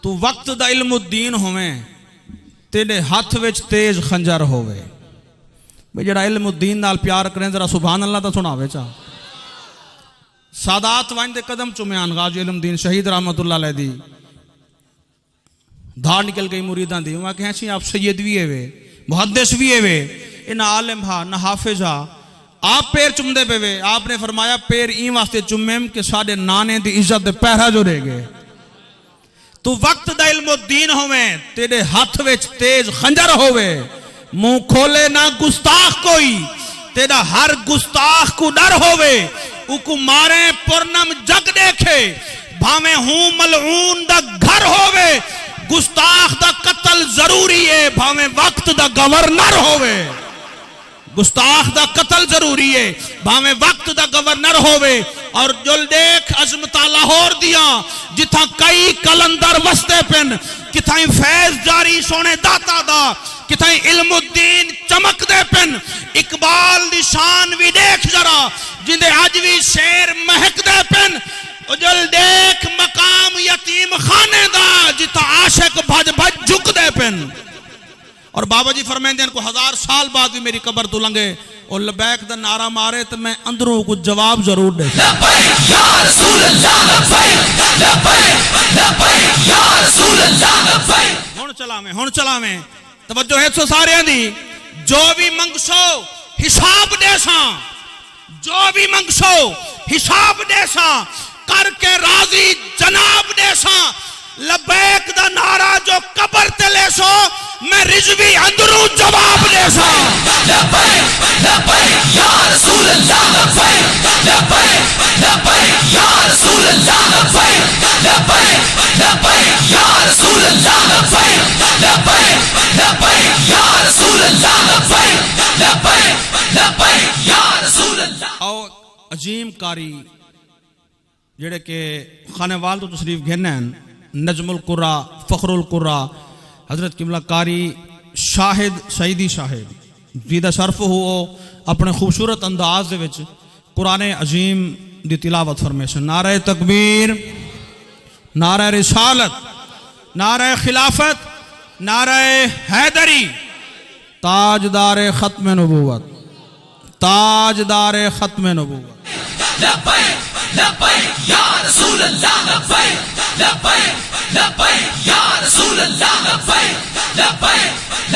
تو وقت دا علم الدین ہوئیں تیرے ہاتھ وچ تیز خنجر ہوئے. بھئی جڑا علم الدین نال پیار کریں ذرا سبحان اللہ تا سناوے چاہ. سادات وائن دے قدم چومیان غازی علم دین شہید رحمت اللہ علیہ دی دھار نکل گئی مریدان دی. وہاں کہیں چاہیے آپ سید بھی ہوئے محدث بھی ہوئے نہ عالم ہا نہ حافظ ہا. آپ پیر چم دے پہ وے. آپ نے فرمایا پیر این واسطے چمیم کہ ساڑے نانے دی عزت دے پہرہ جو رہ گئے. تو وقت دا علم الدین ہوئے تیرے ہاتھ وچ تیز خنجر ہوئے. منہ کھولے نہ گستاخ کوئی تیرا ہر گستاخ کو ڈر ہوئے. اکو مارے پرنم جگ دیکھے بھامے ہوں ملعون دا گھر ہوئے. گستاخ دا قتل ضروری ہے بھامے وقت دا گورنر ہوئے. گستاخ دا قتل ضروری ہے بھامے وقت دا گورنر ہوئے. اور جل دیکھ عظمتہ لاہور دیا جتھا کئی کلندر وستے پن کتھائیں فیض جاری سونے داتا دا کتھائیں علم الدین چمک دے پن. اقبال دی شان بھی دیکھ ذرا جندے آج بھی شیر مہک دے پن. جل دیکھ مقام یتیم خانے دا جتا عاشق بھج بھج جھک دے پن. اور بابا جی فرمائیں دیں کو 1000 سال بعد بھی میری قبر تو لنگے اور لبیک دا نعرہ مارے تو میں اندروں کو جواب ضرور دے. لبیک یا رسول اللہ لبیک لبیک لبیک یا رسول اللہ لبیک. ہون چلا میں توجہ ہے سو سارے ہیں دی. جو بھی منگسو حساب دے ساں جو بھی منگسو حساب دے ساں کر کے راضی جناب دے ساں. لبیک دا نعرہ جو قبر تے لے سو میں رضوی اندروں جواب دے ساں. لبیک لبیک یا رسول اللہ لبیک لبیک لبیک یا رسول اللہ لبیک لبیک لبیک یا رسول اللہ لبیک لبیک لبیک یا رسول اللہ لبیک لبیک لبیک یا رسول اللہ. اور عظیم قاری جڑے کہ خانے وال تو تشریف گھرنے ہیں نجم القرآ فخر القرآ حضرت قبلہ قاری شاہد سعیدی شاہد جیدہ شرف ہو اپنے خوبصورت انداز دے وچ قرآن عظیم دی تلاوت فرمیشن. نعرہ تکبیر نعرہ رسالت نعرہ خلافت نعرہ حیدری تاجدار ختم نبوت تاجدار ختم نبوت. لبیک لبیک یا رسول اللہ لبیک لبیک لبیک یا رسول اللہ لبیک لبیک